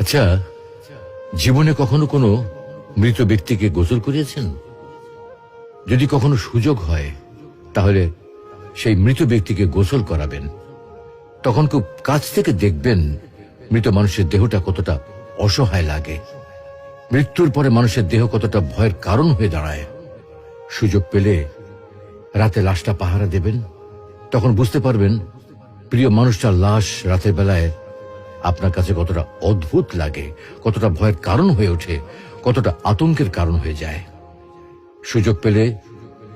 আচ্ছা, জীবনে কখনো কোনো মৃত ব্যক্তিকে গোসল করিয়েছেন? যদি কখনো সুযোগ হয় তাহলে সেই মৃত ব্যক্তিকে গোসল করাবেন। তখন খুব কাছ থেকে দেখবেন মৃত মানুষের দেহটা কতটা অসহায় লাগে, মৃত্যুর পরে মানুষের দেহ কতটা ভয়ের কারণ হয়ে দাঁড়ায়। সুযোগ পেলে রাতে লাশটা পাহারা দেবেন, তখন বুঝতে পারবেন প্রিয় মানুষটার লাশ রাতের বেলায় আপনার কাছে কতটা অদ্ভুত লাগে, কতটা ভয়ের কারণ হয়ে ওঠে, কতটা আতঙ্কের কারণ হয়ে যায়। সুযোগ পেলে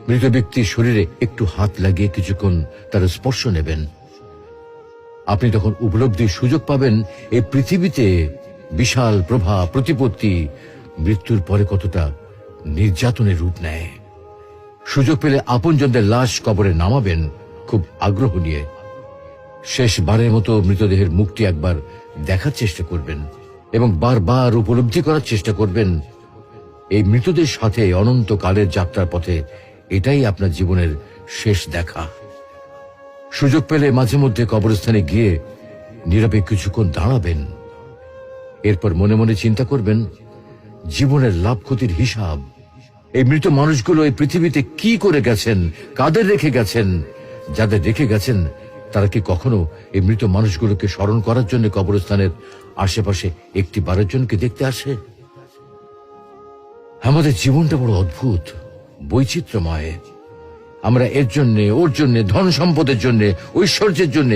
মৃত ব্যক্তির শরীরে একটু হাত লাগিয়ে কিছুক্ষণ তার স্পর্শ নেবেন। আপনি তখন উপলব্ধির সুযোগ পাবেন এই পৃথিবীতে বিশাল প্রভাব প্রতিপত্তি মৃত্যুর পরে কতটা নির্যাতনের রূপ নেয়। সুযোগ পেলে আপনজনদের লাশ কবরে নামাবেন খুব আগ্রহ নিয়ে। শেষবারের মতো মৃতদেহের মুখটি একবার দেখার চেষ্টা করবেন এবং বারবার উপলব্ধি করার চেষ্টা করবেন এই মৃতদের সাথে অনন্তকালের যাত্রার পথে এটাই আপনার জীবনের শেষ দেখা। সুযোগ পেলে মাঝে মধ্যে কবরস্থানে গিয়ে নীরবে কিছুক্ষণ দাঁড়াবেন। এরপর মনে মনে চিন্তা করবেন জীবনের লাভ ক্ষতির হিসাব। এই মৃত মানুষগুলো এই পৃথিবীতে কি করে গেছেন, কাদের রেখে গেছেন। যাদের রেখে গেছেন তারা কি কখনো এই মৃত মানুষগুলোকে স্মরণ করার জন্য কবরস্থানের আশেপাশে একটি বারের জনকে দেখতে আসে? আমাদের জীবনটা বড় অদ্ভুত, বৈচিত্র্যময়। আমরা এর জন্য ওর জন্য, ধন সম্পদের জন্য, ঐশ্বর্যের জন্য,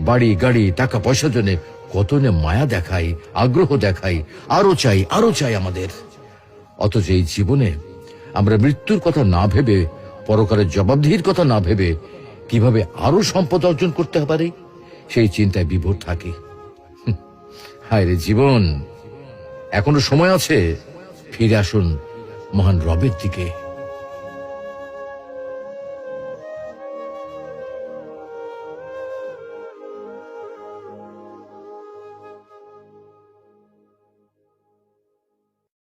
বাড়ি গাড়ি টাকা পয়সার জন্য কত না মায়া দেখাই, আগ্রহ দেখাই, আরো চাই আরো চাই আমাদের। অথচ এই জীবনে আমরা মৃত্যুর কথা না ভেবে, পরকালের জবাবদিহির কথা না ভেবে কিভাবে আরো সম্পদ অর্জন করতে পারি সেই চিন্তায় বিভোর থাকি। হায় রে জীবন, এখনো সময় আছে, ফিরে আসুন মহান রবের দিকে।